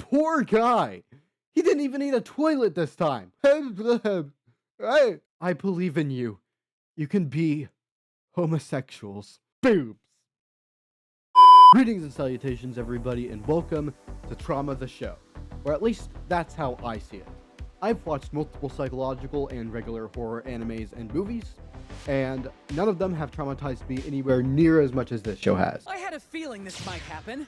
poor guy. He didn't even need a toilet this time. I believe in you. You can be homosexuals. Boobs. Greetings and salutations, everybody, and welcome to Trauma the Show. Or at least that's how I see it. I've watched multiple psychological and regular horror animes and movies, and none of them have traumatized me anywhere near as much as this show has. I had a feeling this might happen.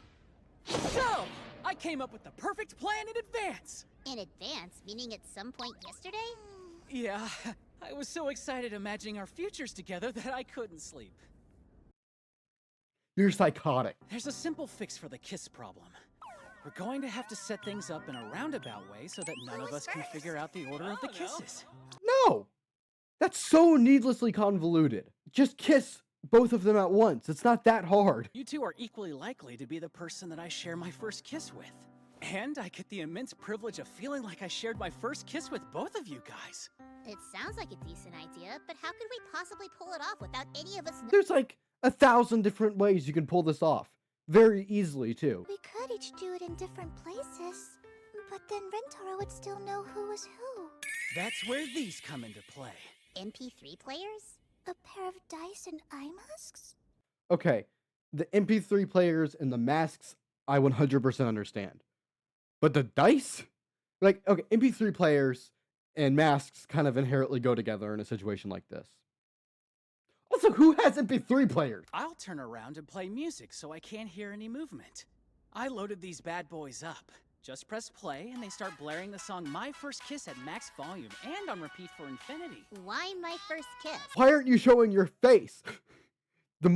So, I came up with the perfect plan in advance. In advance? Meaning at some point yesterday? Yeah, I was so excited imagining our futures together that I couldn't sleep. You're psychotic. There's a simple fix for the kiss problem. We're going to have to set things up in a roundabout way so that none of us can figure out the order of the kisses. No! That's so needlessly convoluted. Just kiss both of them at once. It's not that hard. You two are equally likely to be the person that I share my first kiss with. And I get the immense privilege of feeling like I shared my first kiss with both of you guys. It sounds like a decent idea, but how could we possibly pull it off without any of us There's like 1,000 different ways you can pull this off. Very easily, too. We could each do it in different places, but then Rentaro would still know who was who. That's where these come into play. MP3 players? A pair of dice and eye masks? Okay, the MP3 players and the masks, I 100% understand. But the dice? Like, okay, MP3 players and masks kind of inherently go together in a situation like this. Also, who has MP3 players? I'll turn around and play music so I can't hear any movement. I loaded these bad boys up. Just press play and they start blaring the song My First Kiss at max volume and on repeat for infinity. Why my first kiss? Why aren't you showing your face? The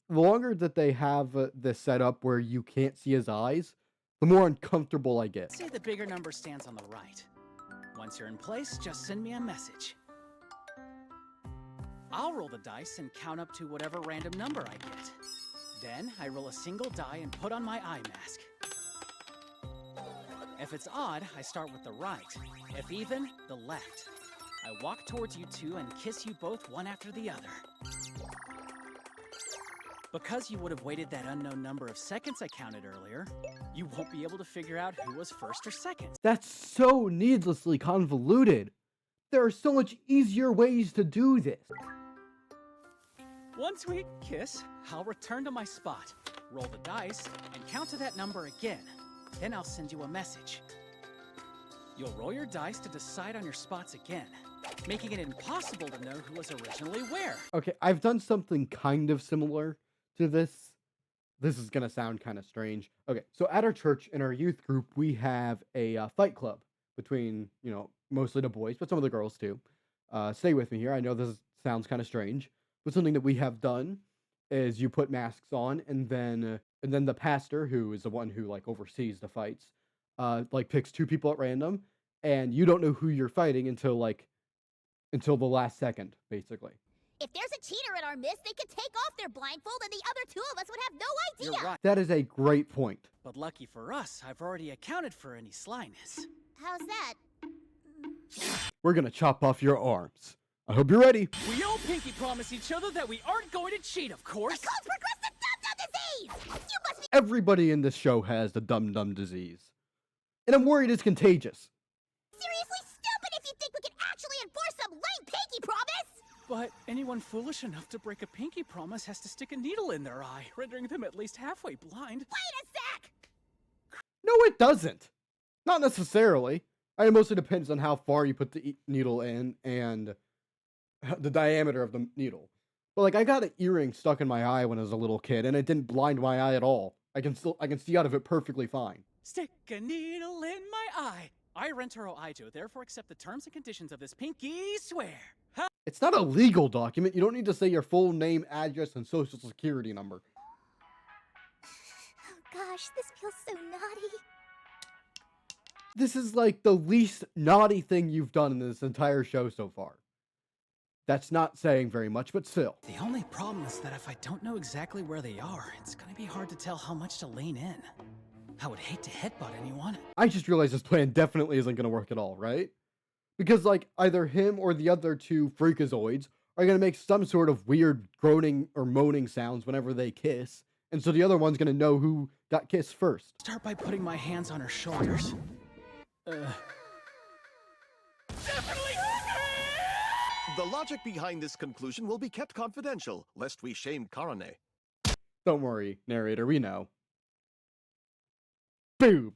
longer that they have this set up where you can't see his eyes, the more uncomfortable I get. Say the bigger number stands on the right. Once you're in place, just send me a message. I'll roll the dice and count up to whatever random number I get. Then I roll a single die and put on my eye mask. If it's odd, I start with the right. If even, the left. I walk towards you two and kiss you both one after the other. Because you would have waited that unknown number of seconds I counted earlier, you won't be able to figure out who was first or second. That's so needlessly convoluted. There are so much easier ways to do this. Once we kiss, I'll return to my spot, roll the dice, and count to that number again. Then I'll send you a message. You'll roll your dice to decide on your spots again, making it impossible to know who was originally where. Okay, I've done something kind of similar to this. This is gonna sound kind of strange. Okay, so at our church, in our youth group, we have a fight club between, mostly the boys, but some of the girls too. Stay with me here. I know this sounds kind of strange, but something that we have done is you put masks on, and then the pastor, who is the one who like oversees the fights, like picks two people at random, and you don't know who you're fighting until the last second, basically. If there's a cheater in our midst, they could take off their blindfold and the other two of us would have no idea. You're right, That is a great point. but lucky for us, I've already accounted for any slyness. How's that? We're gonna chop off your arms. I hope you're ready. We all pinky promise each other that we aren't going to cheat, of course. It's called progressive dum-dum disease! You must be Everybody in this show has the dum-dum disease. And I'm worried it's contagious. seriously stupid if you think we can actually enforce some lame pinky promise! But anyone foolish enough to break a pinky promise has to stick a needle in their eye, rendering them at least halfway blind. Wait a sec! No, it doesn't. Not necessarily. It mostly depends on how far you put the needle in and the diameter of the needle. But like, I got an earring stuck in my eye when I was a little kid, and it didn't blind my eye at all. I can see out of it perfectly fine. Stick a needle in my eye. I, Rentaro Aijo, therefore accept the terms and conditions of this pinky swear. Ha! It's not a legal document. You don't need to say your full name, address, and social security number. Oh gosh, this feels so naughty. This is like the least naughty thing you've done in this entire show so far. That's not saying very much, but still. The only problem is that if I don't know exactly where they are, it's gonna be hard to tell how much to lean in. I would hate to headbutt anyone. I just realized this plan definitely isn't going to work at all, right? Because, like, either him or the other two freakazoids are going to make some sort of weird groaning or moaning sounds whenever they kiss, And so the other one's gonna know who got kissed first. Start by putting my hands on her shoulders. The logic behind this conclusion will be kept confidential, lest we shame Karane. Don't worry, narrator, we know. Boobs.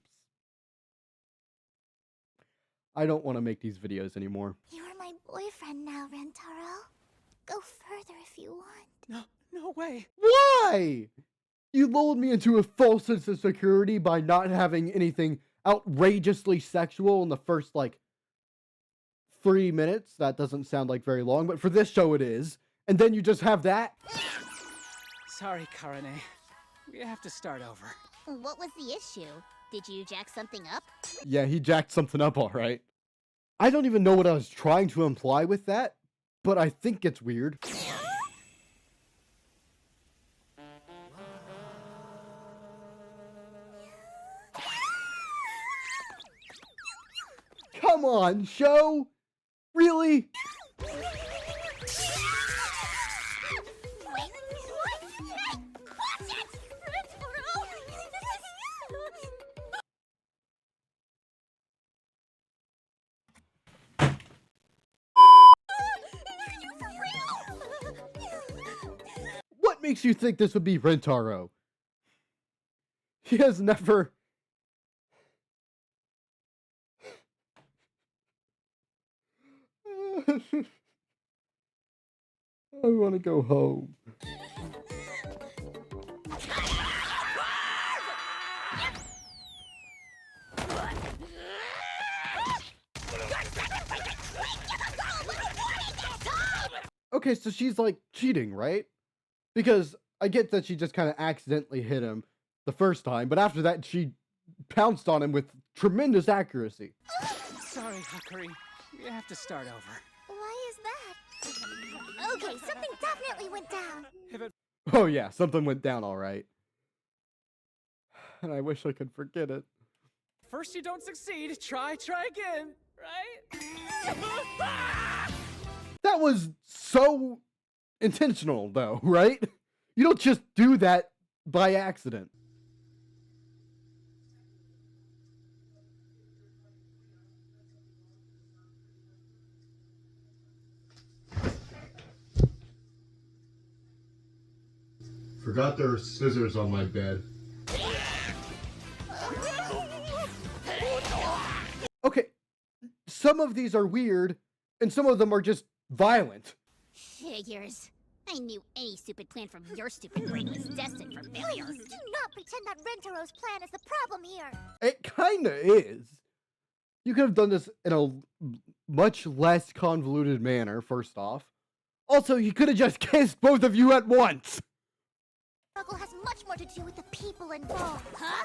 I don't want to make these videos anymore. You are my boyfriend now, Rentaro. Go further if you want. No way. Why? You lulled me into a false sense of security by not having anything outrageously sexual in the first, 3 minutes. That doesn't sound like very long, but for this show it is. And then you just have that? Sorry, Karane. We have to start over. What was the issue? Did you jack something up? Yeah, he jacked something up all right. I don't even know what I was trying to imply with that, but I think it's weird. Come on, show! Really? What makes you think this would be Rentaro? He has never... I want to go home. Okay, so she's like cheating, right? Because I get that she just kind of accidentally hit him the first time, but after that she pounced on him with tremendous accuracy. Sorry, Hakari. We have to start over. Why is that? Okay, something definitely went down. Oh yeah, something went down all right. And I wish I could forget it. First you don't succeed, try again, right? That was so intentional though, right? You don't just do that by accident. Forgot there were scissors on my bed. Okay, some of these are weird, and some of them are just violent. Figures. I knew any stupid plan from your stupid brain was destined for failure. Please do not pretend that Rentaro's plan is the problem here. It kinda is. You could have done this in a much less convoluted manner, first off. Also, you could have just kissed both of you at once. Struggle has much more to do with the people involved. Huh?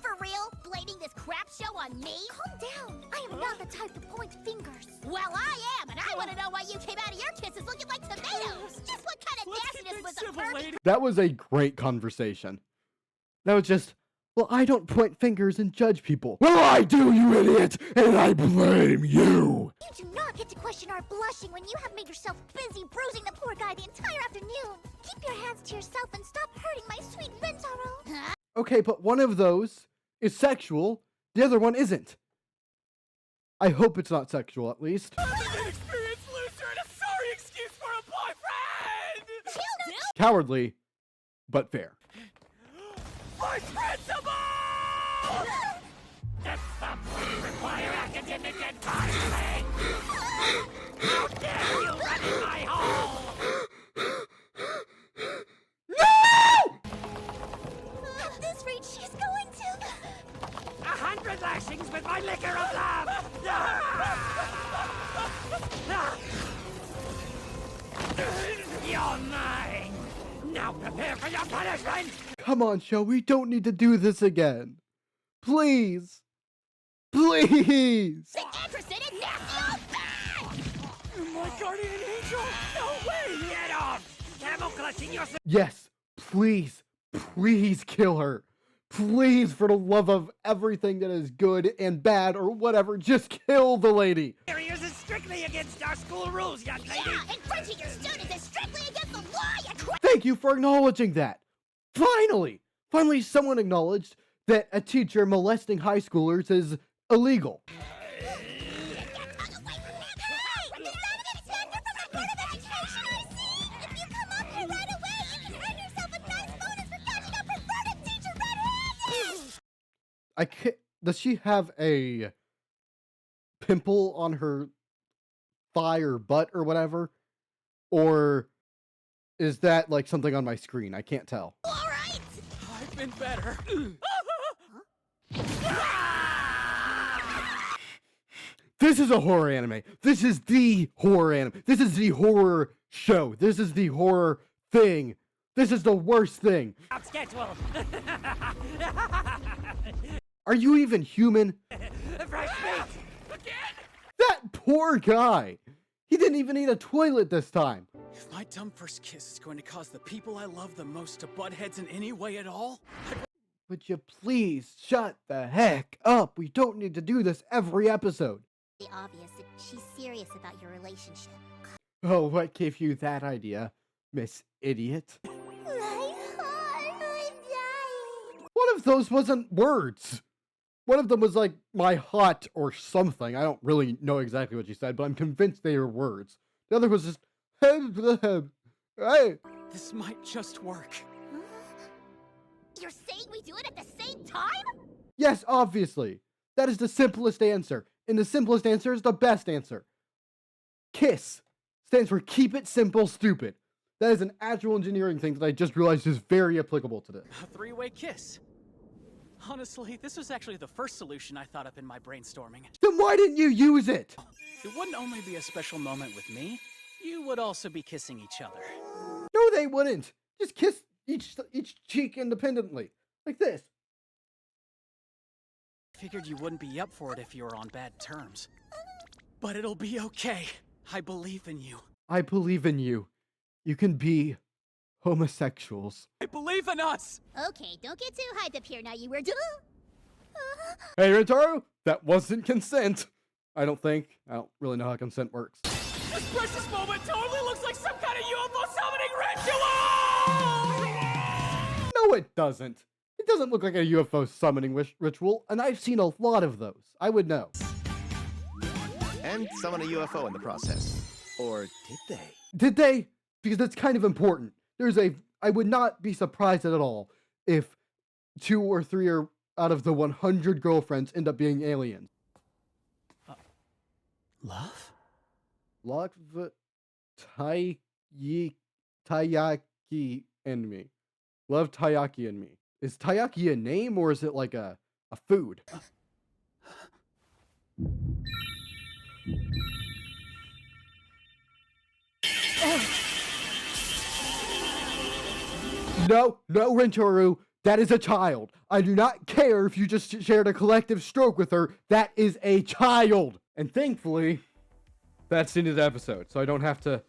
For real? Blaming this crap show on me? Calm down. I am not the type to point fingers. Well, I am, and I want to know why you came out of your kisses looking like tomatoes. Just what kind of nastiness was the first? That was a great conversation. That was just, well, I don't point fingers and judge people. Well, I do, you idiot, and I blame you. You do not get to question our blushing when you have made yourself busy bruising the poor guy the entire afternoon. Keep your hands to yourself and stop hurting my sweet Rentaro. Huh? Okay, but one of those is sexual, the other one isn't. I hope it's not sexual, at least. I'm an inexperienced loser and a sorry excuse for a boyfriend! Cowardly, but fair. My principal! Does someone require academic advising? How dare you run in my hall! At this rate, she's going to... 100 lashings with my liquor of love! You're mine! Now prepare for your punishment! Come on, show, we don't need to do this again. Please. Please. The interested in nasty old bag! My guardian angel! No way! Get off! Camel clutching your... Yes, please, please kill her. Please, for the love of everything that is good and bad or whatever, just kill the lady. Areas is strictly against our school rules, young lady! Yeah, infringing your students is strictly against the law, you Thank you for acknowledging that. Finally someone acknowledged that a teacher molesting high schoolers is illegal. Hey! The sound of Inspector from the Board of Education, I see! If you come up here right away, you can earn yourself a nice bonus for catching a perverted teacher red-handed! I can't. Does she have a pimple on her thigh or butt or whatever? Or is that like something on my screen? I can't tell. Alright! I've been better. This is a horror anime. This is the horror anime. This is the horror show. This is the horror thing. This is the worst thing. Out schedule. Are you even human? Fresh meat. That poor guy. He didn't even need a toilet this time. If my dumb first kiss is going to cause the people I love the most to butt heads in any way at all, Would you please shut the heck up? We don't need to do this every episode. It's obvious that she's serious about your relationship. Oh, what gave you that idea, Miss Idiot? My heart, I'm dying. One of those wasn't words. One of them was like, my hot or something. I don't really know exactly what she said, but I'm convinced they were words. The other was just, hey. this might just work. You're saying we do it at the same time? Yes, obviously. That is the simplest answer. And the simplest answer is the best answer. KISS stands for Keep It Simple Stupid. That is an actual engineering thing that I just realized is very applicable to this. A three-way kiss. Honestly, this was actually the first solution I thought up in my brainstorming. Then why didn't you use it? It wouldn't only be a special moment with me, you would also be kissing each other. No, they wouldn't. Just kiss each cheek independently. Like this. Figured you wouldn't be up for it if you were on bad terms. But it'll be okay. I believe in you. I believe in you. You can be homosexuals. I believe in us! Okay, don't get too hyped up here now, you weird. Hey, Rintaro, that wasn't consent. I don't think. I don't really know how consent works. This precious moment totally looks like some kind of UFO summoning ritual! No, it doesn't. It doesn't look like a UFO summoning ritual, and I've seen a lot of those. I would know. And summon a UFO in the process. Or did they? Did they? Because that's kind of important. I would not be surprised at all if 2 or 3 out of the 100 girlfriends end up being aliens. Love? Love Taiyaki and me. Love Taiyaki and me. Is Taiyaki a name or is it like a food? No, Rentaro, that is a child. I do not care if you just shared a collective stroke with her. That is a child. And thankfully, that's the end of the episode, so I don't have to.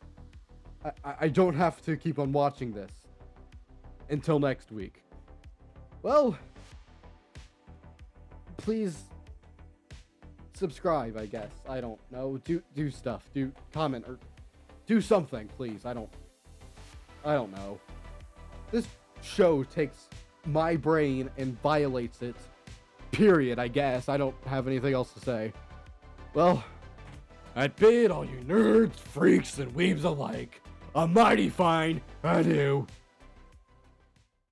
I don't have to keep on watching this until next week. Well, please subscribe, I guess. I don't know. Do stuff. Do comment or do something, please. I don't know. This show takes my brain and violates it. Period, I guess. I don't have anything else to say. Well, I bid all you nerds, freaks, and weebs alike a mighty fine adieu.